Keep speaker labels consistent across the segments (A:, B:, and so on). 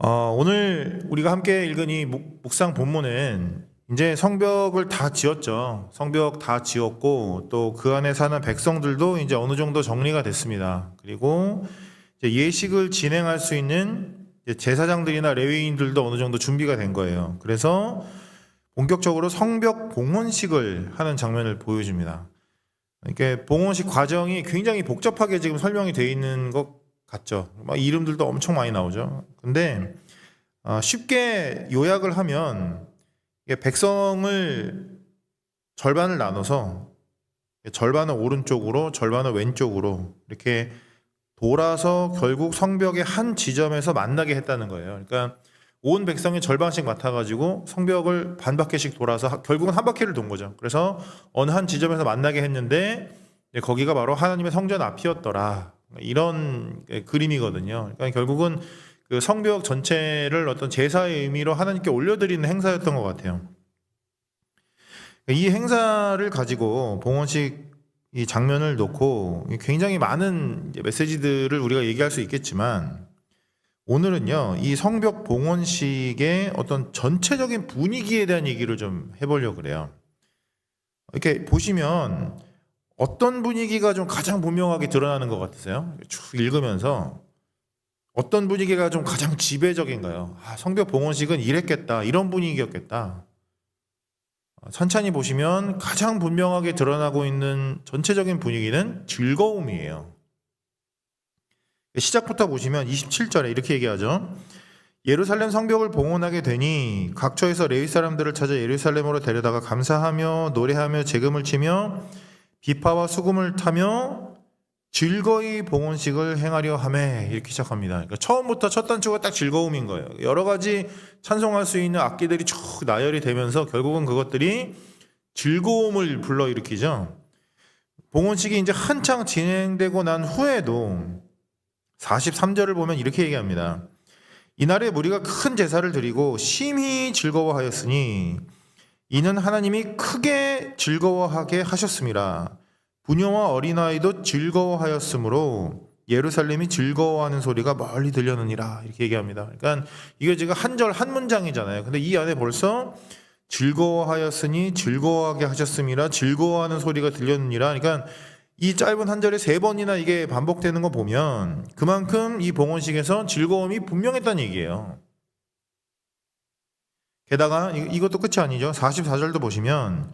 A: 오늘 우리가 함께 읽은 이 묵상 본문은 이제 성벽을 다 지었죠. 성벽 다 지었고 또 그 안에 사는 백성들도 이제 어느 정도 정리가 됐습니다. 그리고 이제 예식을 진행할 수 있는 제사장들이나 레위인들도 어느 정도 준비가 된 거예요. 그래서 본격적으로 성벽 봉헌식을 하는 장면을 보여줍니다. 이렇게 봉헌식 과정이 굉장히 복잡하게 지금 설명이 되어 있는 것 같죠. 막 이름들도 엄청 많이 나오죠. 근데 쉽게 요약을 하면 백성을 절반을 나눠서 절반은 오른쪽으로 절반은 왼쪽으로 이렇게 돌아서 결국 성벽의 한 지점에서 만나게 했다는 거예요. 그러니까 온 백성이 절반씩 맡아가지고 성벽을 반 바퀴씩 돌아서 결국은 한 바퀴를 돈 거죠. 그래서 어느 한 지점에서 만나게 했는데 거기가 바로 하나님의 성전 앞이었더라. 이런 그림이거든요. 그러니까 결국은 그 성벽 전체를 어떤 제사의 의미로 하나님께 올려드리는 행사였던 것 같아요. 이 행사를 가지고 봉헌식 이 장면을 놓고 굉장히 많은 메시지들을 우리가 얘기할 수 있겠지만 오늘은요, 이 성벽 봉헌식의 어떤 전체적인 분위기에 대한 얘기를 좀 해보려고 그래요. 이렇게 보시면 어떤 분위기가 좀 가장 분명하게 드러나는 것 같으세요? 쭉 읽으면서 어떤 분위기가 좀 가장 지배적인가요? 성벽 봉헌식은 이랬겠다, 이런 분위기였겠다. 천천히 보시면 가장 분명하게 드러나고 있는 전체적인 분위기는 즐거움이에요. 시작부터 보시면 27절에 이렇게 얘기하죠. 예루살렘 성벽을 봉헌하게 되니 각처에서 레위 사람들을 찾아 예루살렘으로 데려다가 감사하며 노래하며 제금을 치며 비파와 수금을 타며 즐거이 봉헌식을 행하려 하매 이렇게 시작합니다. 그러니까 처음부터 첫 단추가 딱 즐거움인 거예요. 여러 가지 찬송할 수 있는 악기들이 쭉 나열이 되면서 결국은 그것들이 즐거움을 불러일으키죠. 봉헌식이 이제 한창 진행되고 난 후에도 43절을 보면 이렇게 얘기합니다. 이날에 무리가 큰 제사를 드리고 심히 즐거워하였으니 이는 하나님이 크게 즐거워하게 하셨음이라. 부녀와 어린아이도 즐거워하였으므로 예루살렘이 즐거워하는 소리가 멀리 들려느니라. 이렇게 얘기합니다. 그러니까 이게 지금 한 절 한 문장이잖아요. 근데 이 안에 벌써 즐거워하였으니 즐거워하게 하셨음이라, 즐거워하는 소리가 들렸느니라. 그러니까 이 짧은 한 절에 3번이나 이게 반복되는 거 보면 그만큼 이 봉헌식에서 즐거움이 분명했다는 얘기예요. 게다가 이것도 끝이 아니죠. 44절도 보시면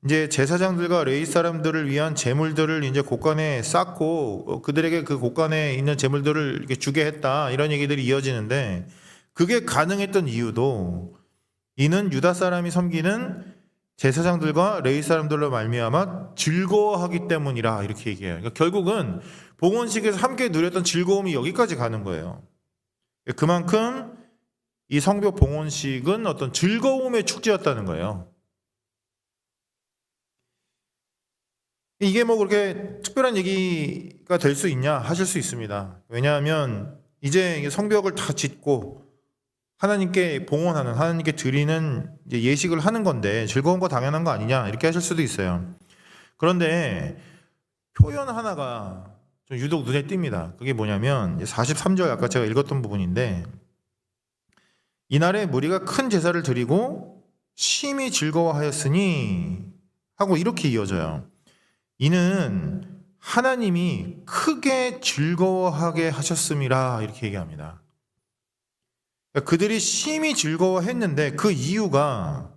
A: 이제 제사장들과 레위 사람들을 위한 제물들을 이제 곳간에 쌓고 그들에게 그 곳간에 있는 제물들을 이렇게 주게 했다, 이런 얘기들이 이어지는데 그게 가능했던 이유도 이는 유다 사람이 섬기는 제사장들과 레위 사람들로 말미암아 즐거워하기 때문이라, 이렇게 얘기해요. 그러니까 결국은 봉헌식에서 함께 누렸던 즐거움이 여기까지 가는 거예요. 그만큼 이 성벽 봉헌식은 어떤 즐거움의 축제였다는 거예요. 이게 뭐 그렇게 특별한 얘기가 될 수 있냐 하실 수 있습니다. 왜냐하면 이제 성벽을 다 짓고 하나님께 봉헌하는, 하나님께 드리는 이제 예식을 하는 건데 즐거운 거 당연한 거 아니냐 이렇게 하실 수도 있어요. 그런데 표현 하나가 좀 유독 눈에 띕니다. 그게 뭐냐면 43절 아까 제가 읽었던 부분인데 이날에 무리가 큰 제사를 드리고 심히 즐거워하였으니 하고 이렇게 이어져요. 이는 하나님이 크게 즐거워하게 하셨음이라, 이렇게 얘기합니다. 그들이 심히 즐거워했는데 그 이유가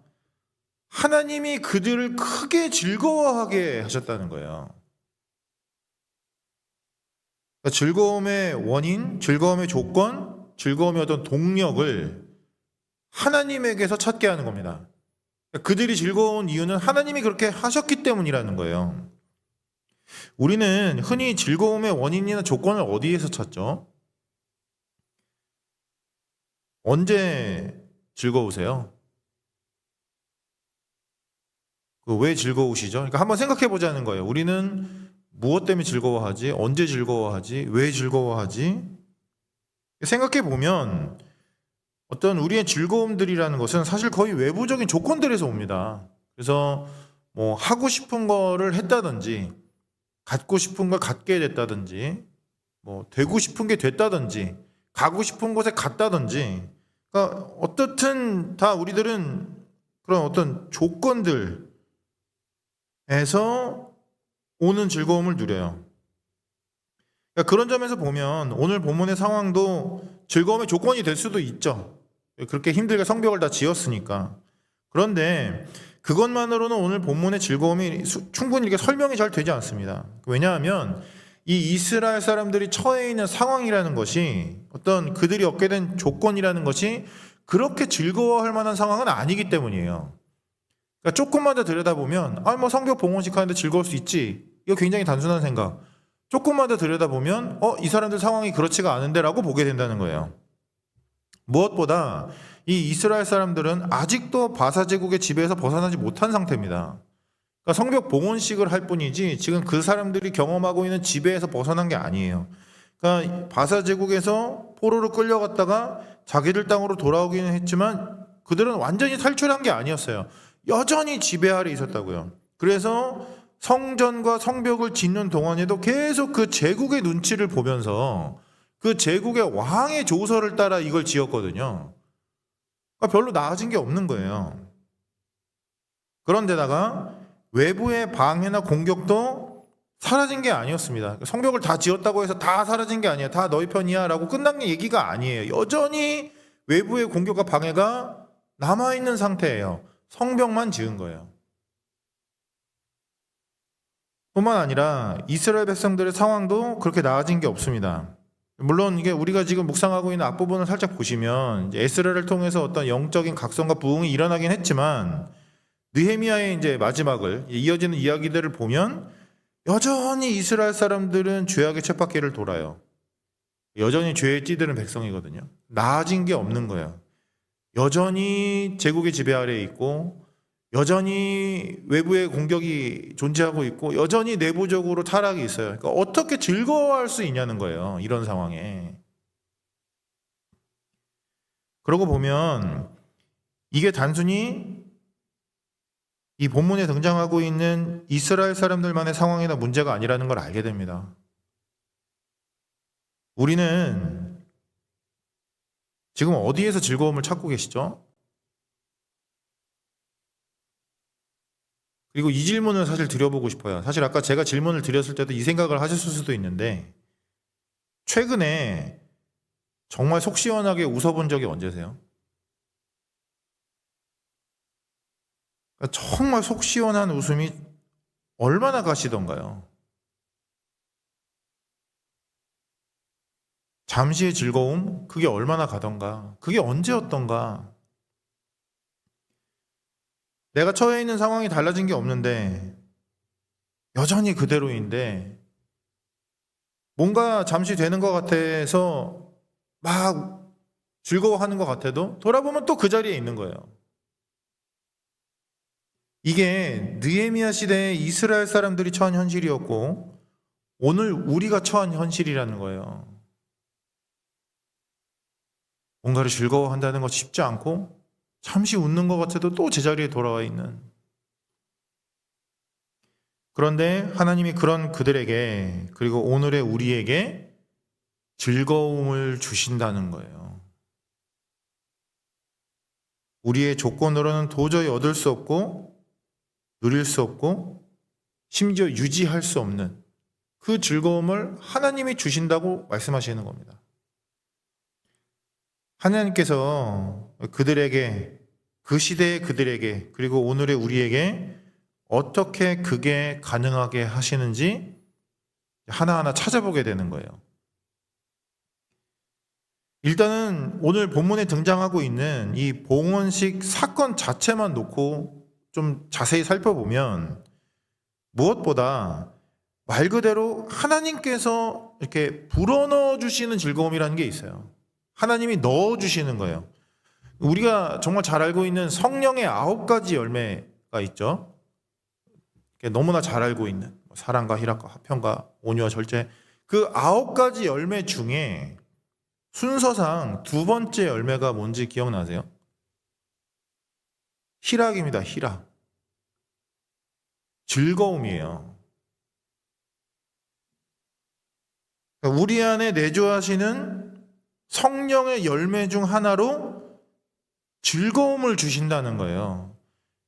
A: 하나님이 그들을 크게 즐거워하게 하셨다는 거예요. 그러니까 즐거움의 원인, 즐거움의 조건, 즐거움의 어떤 동력을 하나님에게서 찾게 하는 겁니다. 그들이 즐거운 이유는 하나님이 그렇게 하셨기 때문이라는 거예요. 우리는 흔히 즐거움의 원인이나 조건을 어디에서 찾죠? 언제 즐거우세요? 왜 즐거우시죠? 그러니까 한번 생각해 보자는 거예요. 우리는 무엇 때문에 즐거워하지? 언제 즐거워하지? 왜 즐거워하지? 생각해 보면 어떤 우리의 즐거움들이라는 것은 사실 거의 외부적인 조건들에서 옵니다. 그래서 뭐 하고 싶은 거를 했다든지, 갖고 싶은 걸 갖게 됐다든지, 뭐 되고 싶은 게 됐다든지, 가고 싶은 곳에 갔다든지, 그러니까 어떻든 다 우리들은 그런 어떤 조건들에서 오는 즐거움을 누려요. 그러니까 그런 점에서 보면 오늘 본문의 상황도 즐거움의 조건이 될 수도 있죠. 그렇게 힘들게 성벽을 다 지었으니까. 그런데 그것만으로는 오늘 본문의 즐거움이 충분히 이렇게 설명이 잘 되지 않습니다. 왜냐하면 이 이스라엘 사람들이 처해 있는 상황이라는 것이 어떤 그들이 얻게 된 조건이라는 것이 그렇게 즐거워할 만한 상황은 아니기 때문이에요. 그러니까 조금만 더 들여다보면 뭐 성벽 봉헌식 하는데 즐거울 수 있지. 이거 굉장히 단순한 생각. 조금만 더 들여다보면 이 사람들 상황이 그렇지가 않은데라고 보게 된다는 거예요. 무엇보다 이 이스라엘 사람들은 아직도 바사 제국의 지배에서 벗어나지 못한 상태입니다. 그러니까 성벽 봉헌식을 할 뿐이지 지금 그 사람들이 경험하고 있는 지배에서 벗어난 게 아니에요. 그러니까 바사 제국에서 포로로 끌려갔다가 자기들 땅으로 돌아오기는 했지만 그들은 완전히 탈출한 게 아니었어요. 여전히 지배 아래 있었다고요. 그래서 성전과 성벽을 짓는 동안에도 계속 그 제국의 눈치를 보면서 그 제국의 왕의 조서를 따라 이걸 지었거든요. 그러니까 별로 나아진 게 없는 거예요. 그런데다가 외부의 방해나 공격도 사라진 게 아니었습니다. 성벽을 다 지었다고 해서 다 사라진 게 아니에요. 다 너희 편이야 라고 끝난 게 얘기가 아니에요. 여전히 외부의 공격과 방해가 남아있는 상태예요. 성벽만 지은 거예요. 뿐만 아니라 이스라엘 백성들의 상황도 그렇게 나아진 게 없습니다. 물론 이게 우리가 지금 묵상하고 있는 앞부분을 살짝 보시면 이제 에스라를 통해서 어떤 영적인 각성과 부흥이 일어나긴 했지만 느헤미야의 이제 마지막을 이어지는 이야기들을 보면 여전히 이스라엘 사람들은 죄악의 쳇바퀴를 돌아요. 여전히 죄에 찌드는 백성이거든요. 나아진 게 없는 거예요. 여전히 제국의 지배 아래에 있고 여전히 외부의 공격이 존재하고 있고 여전히 내부적으로 타락이 있어요. 그러니까 어떻게 즐거워할 수 있냐는 거예요. 이런 상황에. 그러고 보면 이게 단순히 이 본문에 등장하고 있는 이스라엘 사람들만의 상황이나 문제가 아니라는 걸 알게 됩니다. 우리는 지금 어디에서 즐거움을 찾고 계시죠? 그리고 이 질문을 사실 드려보고 싶어요. 사실 아까 제가 질문을 드렸을 때도 이 생각을 하셨을 수도 있는데 최근에 정말 속 시원하게 웃어본 적이 언제세요? 그러니까 정말 속 시원한 웃음이 얼마나 가시던가요? 잠시의 즐거움? 그게 얼마나 가던가? 그게 언제였던가? 내가 처해 있는 상황이 달라진 게 없는데 여전히 그대로인데 뭔가 잠시 되는 것 같아서 막 즐거워하는 것 같아도 돌아보면 또 그 자리에 있는 거예요. 이게 느헤미야 시대의 이스라엘 사람들이 처한 현실이었고 오늘 우리가 처한 현실이라는 거예요. 뭔가를 즐거워한다는 것이 쉽지 않고 잠시 웃는 것 같아도 또 제자리에 돌아와 있는. 그런데 하나님이 그런 그들에게 그리고 오늘의 우리에게 즐거움을 주신다는 거예요. 우리의 조건으로는 도저히 얻을 수 없고 누릴 수 없고 심지어 유지할 수 없는 그 즐거움을 하나님이 주신다고 말씀하시는 겁니다. 하나님께서 그들에게 그 시대의 그들에게 그리고 오늘의 우리에게 어떻게 그게 가능하게 하시는지 하나하나 찾아보게 되는 거예요. 일단은 오늘 본문에 등장하고 있는 이 봉헌식 사건 자체만 놓고 좀 자세히 살펴보면 무엇보다 말 그대로 하나님께서 이렇게 불어넣어 주시는 즐거움이라는 게 있어요. 하나님이 넣어주시는 거예요. 우리가 정말 잘 알고 있는 성령의 9가지 열매가 있죠. 너무나 잘 알고 있는 사랑과 희락과 화평과 온유와 절제 그 9가지 열매 중에 순서상 두 번째 열매가 뭔지 기억나세요? 희락입니다. 희락. 즐거움이에요. 우리 안에 내주하시는 성령의 열매 중 하나로 즐거움을 주신다는 거예요.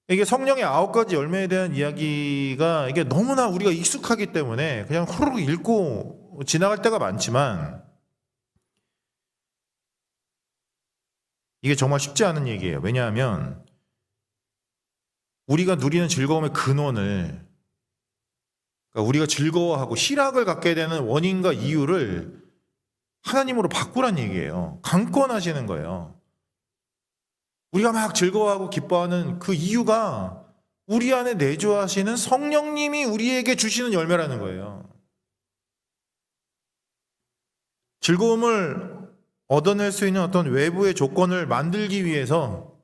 A: 이게 성령의 9가지 열매에 대한 이야기가 이게 너무나 우리가 익숙하기 때문에 그냥 후루룩 읽고 지나갈 때가 많지만 이게 정말 쉽지 않은 얘기예요. 왜냐하면 우리가 누리는 즐거움의 근원을, 그러니까 우리가 즐거워하고 희락을 갖게 되는 원인과 이유를 하나님으로 바꾸란 얘기예요. 강권하시는 거예요. 우리가 막 즐거워하고 기뻐하는 그 이유가 우리 안에 내주하시는 성령님이 우리에게 주시는 열매라는 거예요. 즐거움을 얻어낼 수 있는 어떤 외부의 조건을 만들기 위해서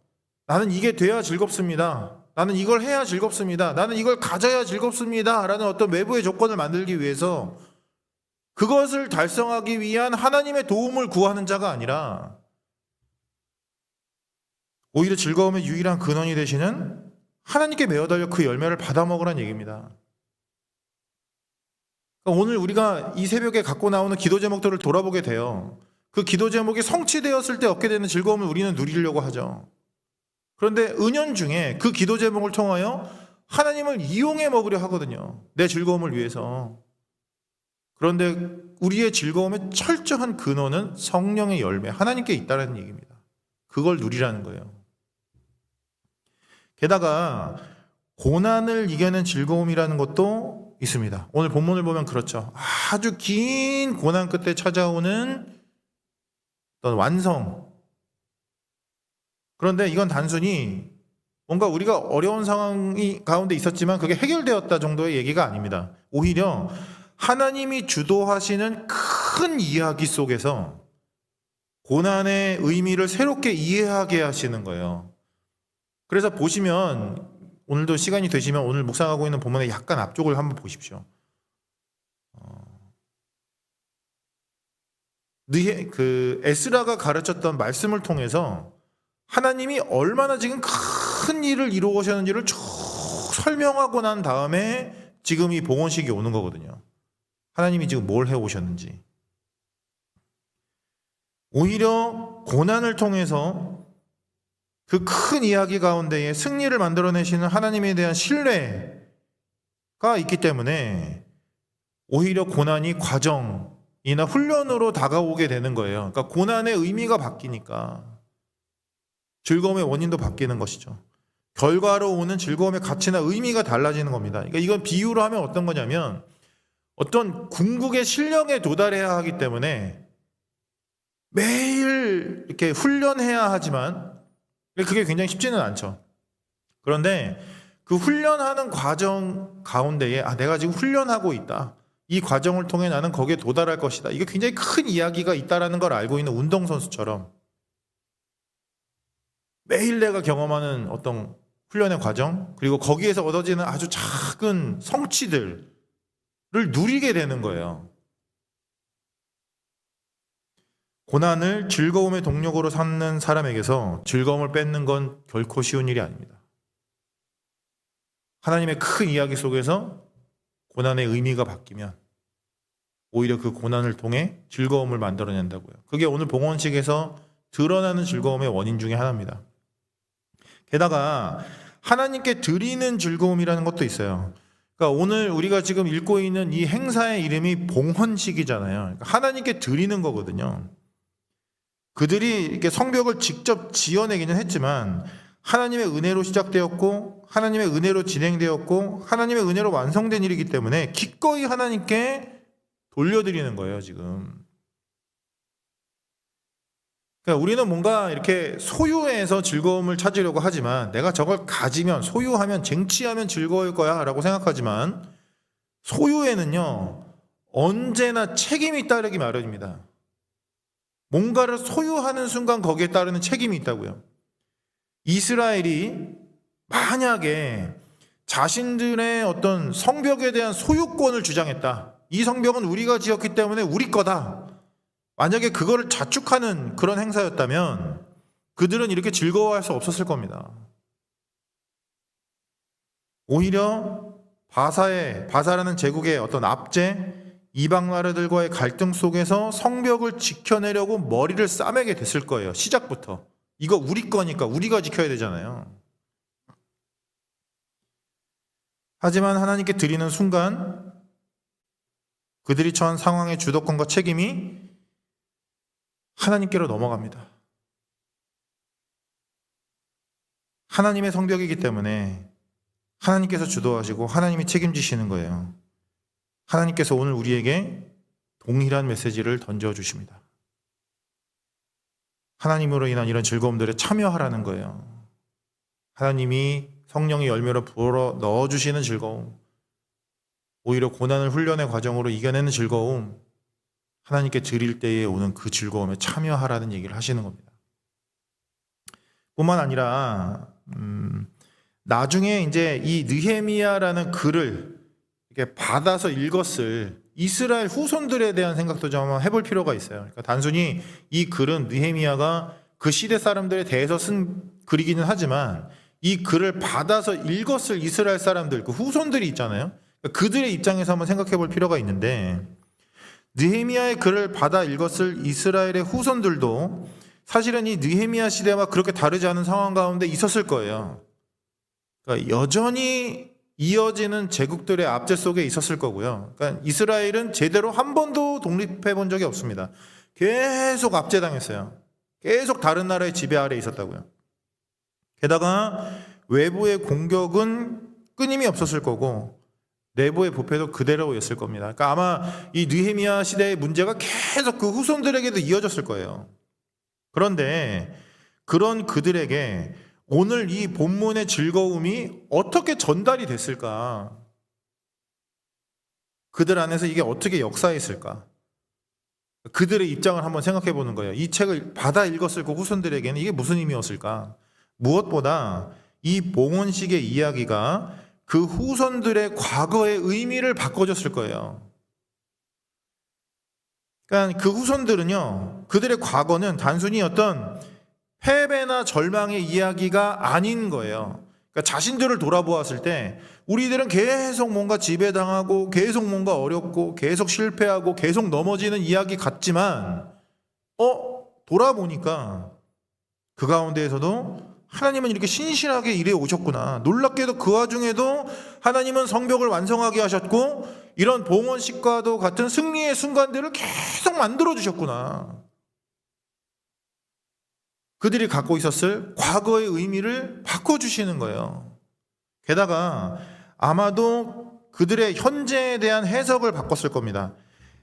A: 나는 이게 돼야 즐겁습니다. 나는 이걸 해야 즐겁습니다. 나는 이걸 가져야 즐겁습니다. 라는 어떤 외부의 조건을 만들기 위해서 그것을 달성하기 위한 하나님의 도움을 구하는 자가 아니라 오히려 즐거움의 유일한 근원이 되시는 하나님께 매어달려 그 열매를 받아먹으란 얘기입니다. 그러니까 오늘 우리가 이 새벽에 갖고 나오는 기도 제목들을 돌아보게 돼요. 그 기도 제목이 성취되었을 때 얻게 되는 즐거움을 우리는 누리려고 하죠. 그런데 은연중에 그 기도 제목을 통하여 하나님을 이용해 먹으려 하거든요. 내 즐거움을 위해서. 그런데 우리의 즐거움의 철저한 근원은 성령의 열매, 하나님께 있다는 얘기입니다. 그걸 누리라는 거예요. 게다가 고난을 이겨낸 즐거움이라는 것도 있습니다. 오늘 본문을 보면 그렇죠. 아주 긴 고난 끝에 찾아오는 어떤 완성. 그런데 이건 단순히 뭔가 우리가 어려운 상황이 가운데 있었지만 그게 해결되었다 정도의 얘기가 아닙니다. 오히려 하나님이 주도하시는 큰 이야기 속에서 고난의 의미를 새롭게 이해하게 하시는 거예요. 그래서 보시면 오늘도 시간이 되시면 오늘 묵상하고 있는 본문의 약간 앞쪽을 한번 보십시오. 에스라가 가르쳤던 말씀을 통해서 하나님이 얼마나 지금 큰 일을 이루어오셨는지를 쭉 설명하고 난 다음에 지금 이 봉헌식이 오는 거거든요. 하나님이 지금 뭘 해오셨는지. 오히려 고난을 통해서 그 큰 이야기 가운데에 승리를 만들어내시는 하나님에 대한 신뢰가 있기 때문에 오히려 고난이 과정이나 훈련으로 다가오게 되는 거예요. 그러니까 고난의 의미가 바뀌니까 즐거움의 원인도 바뀌는 것이죠. 결과로 오는 즐거움의 가치나 의미가 달라지는 겁니다. 그러니까 이건 비유로 하면 어떤 거냐면 어떤 궁극의 실력에 도달해야 하기 때문에 매일 이렇게 훈련해야 하지만 그게 굉장히 쉽지는 않죠. 그런데 그 훈련하는 과정 가운데에 내가 지금 훈련하고 있다. 이 과정을 통해 나는 거기에 도달할 것이다. 이게 굉장히 큰 이야기가 있다는 걸 알고 있는 운동선수처럼 매일 내가 경험하는 어떤 훈련의 과정 그리고 거기에서 얻어지는 아주 작은 성취들을 누리게 되는 거예요. 고난을 즐거움의 동력으로 삼는 사람에게서 즐거움을 뺏는 건 결코 쉬운 일이 아닙니다. 하나님의 큰 이야기 속에서 고난의 의미가 바뀌면 오히려 그 고난을 통해 즐거움을 만들어낸다고요. 그게 오늘 봉헌식에서 드러나는 즐거움의 원인 중에 하나입니다. 게다가 하나님께 드리는 즐거움이라는 것도 있어요. 그러니까 오늘 우리가 지금 읽고 있는 이 행사의 이름이 봉헌식이잖아요. 그러니까 하나님께 드리는 거거든요. 그들이 이렇게 성벽을 직접 지어내기는 했지만 하나님의 은혜로 시작되었고 하나님의 은혜로 진행되었고 하나님의 은혜로 완성된 일이기 때문에 기꺼이 하나님께 돌려드리는 거예요, 지금. 그러니까 우리는 뭔가 이렇게 소유해서 즐거움을 찾으려고 하지만 내가 저걸 가지면 소유하면 쟁취하면 즐거울 거야 라고 생각하지만 소유에는요 언제나 책임이 따르기 마련입니다. 뭔가를 소유하는 순간 거기에 따르는 책임이 있다고요. 이스라엘이 만약에 자신들의 어떤 성벽에 대한 소유권을 주장했다. 이 성벽은 우리가 지었기 때문에 우리 거다. 만약에 그거를 자축하는 그런 행사였다면 그들은 이렇게 즐거워할 수 없었을 겁니다. 오히려 바사라는 제국의 어떤 압제, 이방 나라들과의 갈등 속에서 성벽을 지켜내려고 머리를 싸매게 됐을 거예요. 시작부터. 이거 우리 거니까 우리가 지켜야 되잖아요. 하지만 하나님께 드리는 순간 그들이 처한 상황의 주도권과 책임이 하나님께로 넘어갑니다. 하나님의 성벽이기 때문에 하나님께서 주도하시고 하나님이 책임지시는 거예요. 하나님께서 오늘 우리에게 동일한 메시지를 던져주십니다. 하나님으로 인한 이런 즐거움들에 참여하라는 거예요. 하나님이 성령의 열매로 불어 넣어주시는 즐거움, 오히려 고난을 훈련의 과정으로 이겨내는 즐거움, 하나님께 드릴 때에 오는 그 즐거움에 참여하라는 얘기를 하시는 겁니다. 뿐만 아니라 나중에 이제 이 느헤미야라는 글을 이렇게 받아서 읽었을 이스라엘 후손들에 대한 생각도 좀 한번 해볼 필요가 있어요. 그러니까 단순히 이 글은 느헤미야가 그 시대 사람들에 대해서 쓴 글이기는 하지만 이 글을 받아서 읽었을 이스라엘 사람들, 그 후손들이 있잖아요. 그러니까 그들의 입장에서 한번 생각해 볼 필요가 있는데, 느헤미야의 글을 받아 읽었을 이스라엘의 후손들도 사실은 이 느헤미야 시대와 그렇게 다르지 않은 상황 가운데 있었을 거예요. 그러니까 여전히 이어지는 제국들의 압제 속에 있었을 거고요. 그러니까 이스라엘은 제대로 한 번도 독립해 본 적이 없습니다. 계속 압제당했어요. 계속 다른 나라의 지배 아래 있었다고요. 게다가 외부의 공격은 끊임이 없었을 거고 내부의 부패도 그대로였을 겁니다. 그러니까 아마 이 느헤미야 시대의 문제가 계속 그 후손들에게도 이어졌을 거예요. 그런데 그런 그들에게 오늘 이 본문의 즐거움이 어떻게 전달이 됐을까? 그들 안에서 이게 어떻게 역사했을까? 그들의 입장을 한번 생각해 보는 거예요. 이 책을 받아 읽었을 그 후손들에게는 이게 무슨 의미였을까? 무엇보다 이 봉헌식의 이야기가 그 후손들의 과거의 의미를 바꿔줬을 거예요. 그러니까 그 후손들은요, 그들의 과거는 단순히 어떤 패배나 절망의 이야기가 아닌 거예요. 그러니까 자신들을 돌아보았을 때 우리들은 계속 뭔가 지배당하고 계속 뭔가 어렵고 계속 실패하고 계속 넘어지는 이야기 같지만 돌아보니까 그 가운데에서도 하나님은 이렇게 신실하게 일해 오셨구나. 놀랍게도 그 와중에도 하나님은 성벽을 완성하게 하셨고 이런 봉헌식과도 같은 승리의 순간들을 계속 만들어 주셨구나. 그들이 갖고 있었을 과거의 의미를 바꿔주시는 거예요. 게다가 아마도 그들의 현재에 대한 해석을 바꿨을 겁니다.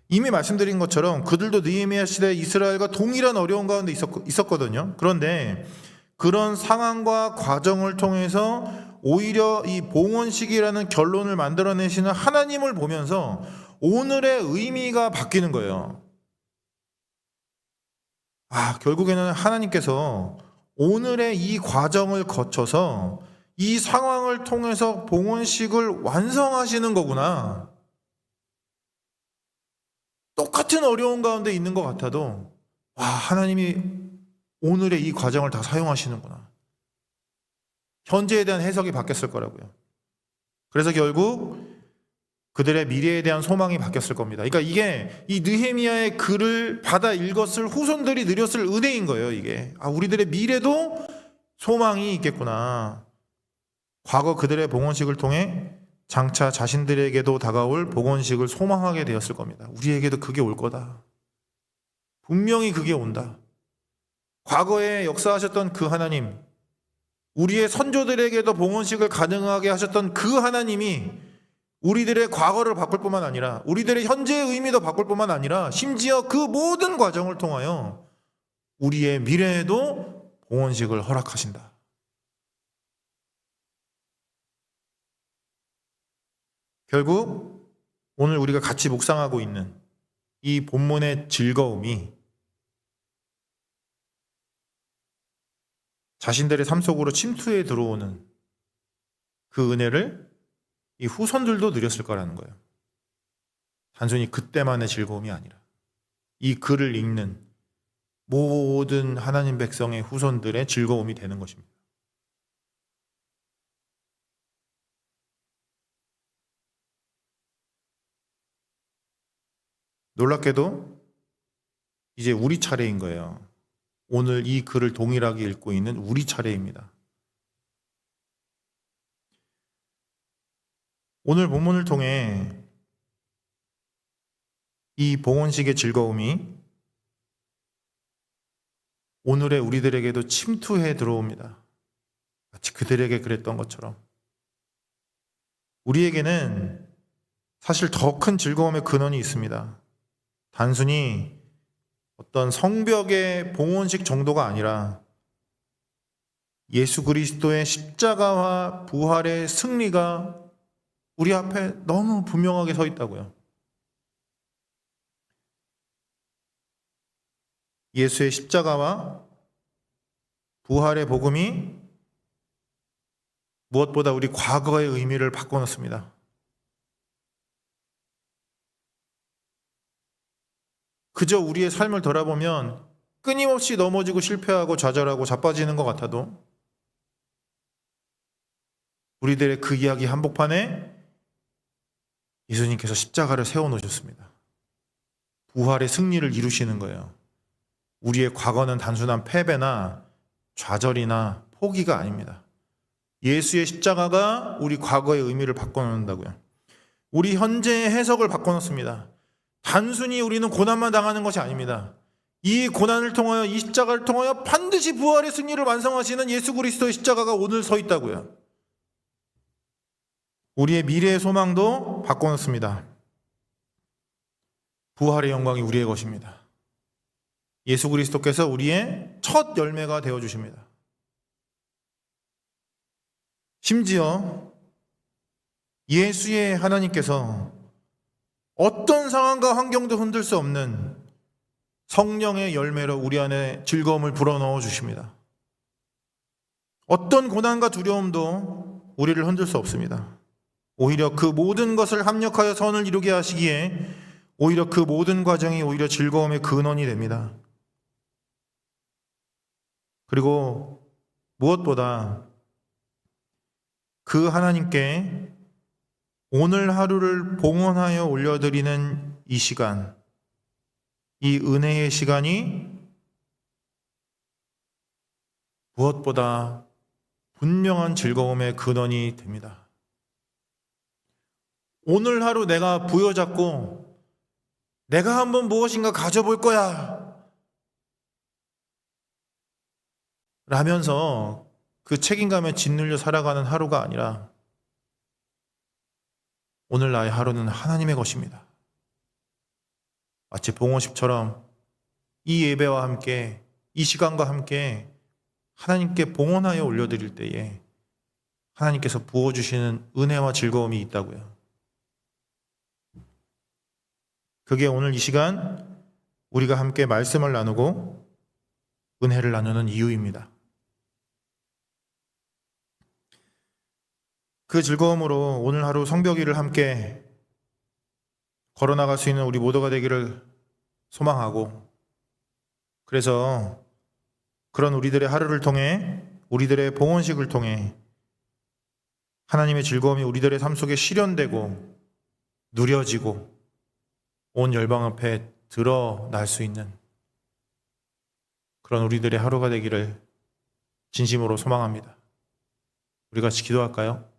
A: 이미 말씀드린 것처럼 그들도 느헤미야 시대 이스라엘과 동일한 어려운 가운데 있었거든요. 그런데 그런 상황과 과정을 통해서 오히려 이 봉헌식이라는 결론을 만들어내시는 하나님을 보면서 오늘의 의미가 바뀌는 거예요. 결국에는 하나님께서 오늘의 이 과정을 거쳐서 이 상황을 통해서 봉헌식을 완성하시는 거구나. 똑같은 어려운 가운데 있는 것 같아도 하나님이 오늘의 이 과정을 다 사용하시는구나. 현재에 대한 해석이 바뀌었을 거라고요. 그래서 결국 그들의 미래에 대한 소망이 바뀌었을 겁니다. 그러니까 이게 이 느헤미야의 글을 받아 읽었을 후손들이 누렸을 은혜인 거예요. 이게 우리들의 미래도 소망이 있겠구나. 과거 그들의 봉헌식을 통해 장차 자신들에게도 다가올 봉헌식을 소망하게 되었을 겁니다. 우리에게도 그게 올 거다. 분명히 그게 온다. 과거에 역사하셨던 그 하나님, 우리의 선조들에게도 봉헌식을 가능하게 하셨던 그 하나님이 우리들의 과거를 바꿀 뿐만 아니라 우리들의 현재의 의미도 바꿀 뿐만 아니라 심지어 그 모든 과정을 통하여 우리의 미래에도 봉헌식을 허락하신다. 결국 오늘 우리가 같이 묵상하고 있는 이 본문의 즐거움이 자신들의 삶 속으로 침투해 들어오는 그 은혜를 이 후손들도 누렸을 거라는 거예요. 단순히 그때만의 즐거움이 아니라 이 글을 읽는 모든 하나님 백성의 후손들의 즐거움이 되는 것입니다. 놀랍게도 이제 우리 차례인 거예요. 오늘 이 글을 동일하게 읽고 있는 우리 차례입니다. 오늘 본문을 통해 이 봉헌식의 즐거움이 오늘의 우리들에게도 침투해 들어옵니다. 마치 그들에게 그랬던 것처럼. 우리에게는 사실 더 큰 즐거움의 근원이 있습니다. 단순히 어떤 성벽의 봉헌식 정도가 아니라 예수 그리스도의 십자가와 부활의 승리가 우리 앞에 너무 분명하게 서 있다고요. 예수의 십자가와 부활의 복음이 무엇보다 우리 과거의 의미를 바꿔놓습니다. 그저 우리의 삶을 돌아보면 끊임없이 넘어지고 실패하고 좌절하고 자빠지는 것 같아도 우리들의 그 이야기 한복판에 예수님께서 십자가를 세워놓으셨습니다. 부활의 승리를 이루시는 거예요. 우리의 과거는 단순한 패배나 좌절이나 포기가 아닙니다. 예수의 십자가가 우리 과거의 의미를 바꿔놓는다고요. 우리 현재의 해석을 바꿔놓습니다. 단순히 우리는 고난만 당하는 것이 아닙니다. 이 고난을 통하여, 이 십자가를 통하여 반드시 부활의 승리를 완성하시는 예수 그리스도의 십자가가 오늘 서 있다고요. 우리의 미래의 소망도 바꿔놓습니다. 부활의 영광이 우리의 것입니다. 예수 그리스도께서 우리의 첫 열매가 되어주십니다. 심지어 예수의 하나님께서 어떤 상황과 환경도 흔들 수 없는 성령의 열매로 우리 안에 즐거움을 불어넣어 주십니다. 어떤 고난과 두려움도 우리를 흔들 수 없습니다. 오히려 그 모든 것을 합력하여 선을 이루게 하시기에 오히려 그 모든 과정이 오히려 즐거움의 근원이 됩니다. 그리고 무엇보다 그 하나님께 오늘 하루를 봉헌하여 올려드리는 이 시간, 이 은혜의 시간이 무엇보다 분명한 즐거움의 근원이 됩니다. 오늘 하루 내가 부여잡고 내가 한번 무엇인가 가져볼 거야 라면서 그 책임감에 짓눌려 살아가는 하루가 아니라 오늘 나의 하루는 하나님의 것입니다. 마치 봉헌식처럼 이 예배와 함께 이 시간과 함께 하나님께 봉헌하여 올려드릴 때에 하나님께서 부어주시는 은혜와 즐거움이 있다고요. 그게 오늘 이 시간 우리가 함께 말씀을 나누고 은혜를 나누는 이유입니다. 그 즐거움으로 오늘 하루 성벽 위를 함께 걸어나갈 수 있는 우리 모두가 되기를 소망하고, 그래서 그런 우리들의 하루를 통해, 우리들의 봉헌식을 통해 하나님의 즐거움이 우리들의 삶 속에 실현되고 누려지고 온 열방 앞에 드러날 수 있는 그런 우리들의 하루가 되기를 진심으로 소망합니다. 우리 같이 기도할까요?